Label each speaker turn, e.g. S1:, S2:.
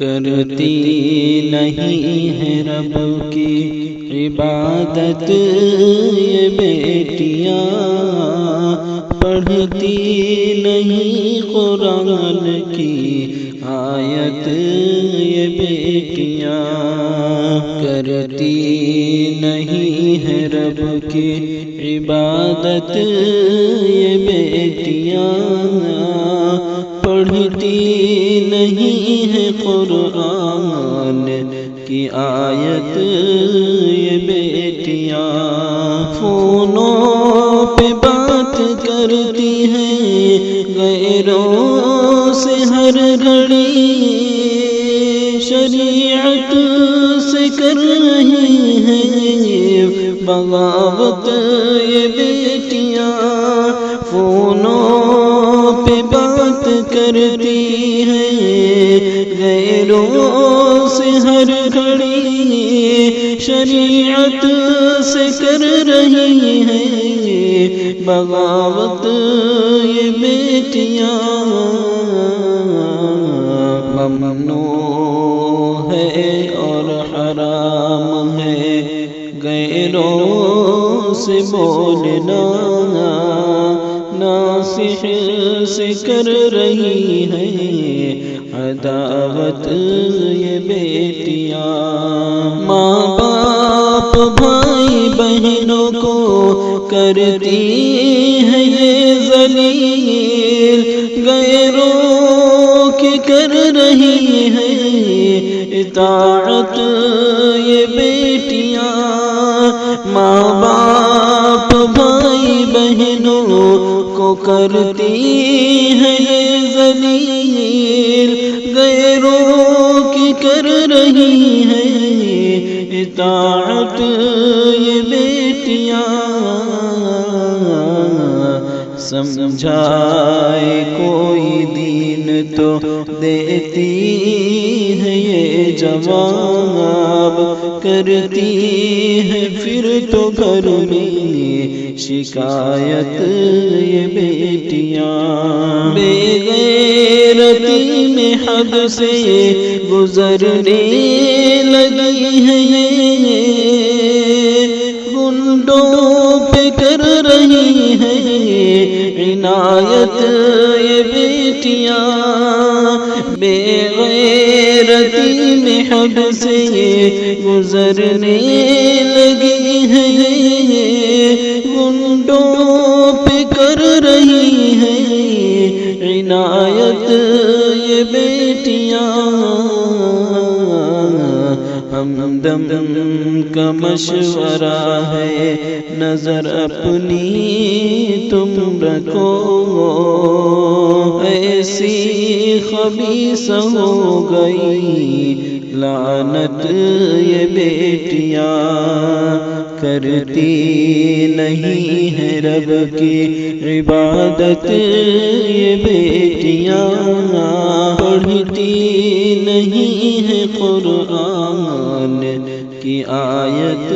S1: کرتی نہیں ہے رب کی عبادت یہ بیٹیاں، پڑھتی نہیں قرآن کی آیت یہ بیٹیاں، کرتی نہیں ہے رب کی عبادت یہ بیٹیاں، پڑھتی نہیں ہے قرآن کی آیت یہ بیٹیاں، فونوں پہ بات کرتی ہیں غیروں سے ہر گھڑی، شریعت سے کر رہی ہیں بغاوت یہ بیٹیاں، فونوں پہ بات کرتی ہیں غیروں سے ہر گھڑی، شریعت سے کر رہی ہیں بغاوت یہ بیٹیاں، ممنوع ہے اور حرام ہے غیروں سے بولنا، ناصح سے کر رہی ہے عداوت یہ بیٹیاں، ماں باپ بھائی بہنوں کو کرتی ہے یہ ذلیل، غیروں کی کر رہی ہے اطاعت یہ بیٹیاں، ماں باپ بھائی بہنوں کو کرتی ہے ذلیل، غیروں کی کر رہی ہے اطاعت یہ بیٹیاں، سمجھائے کوئی دین تو دیتی ہے یہ جواب، کرتی ہے پھر تو گھر میں شکایت یہ بیٹیاں، بے غیرتی میں حد سے گزرنے لگی ہے یہ، گنڈوں پہ کر رہی ہے عنایت یہ بیٹیاں، بے غیرتی میں حد سے گزرنے لگی ہے، گنڈوں پہ کر رہی ہے عنایت یہ بیٹیاں، ہمدم کا مشورہ ہے نظر اپنی تم رکھو، ایسی خبیث ہو گئی لعنت یہ بیٹیاں، کرتی نہیں ہے رب کی عبادت یہ بیٹیاں، پڑھتی نہیں ہے قرآن کی آیت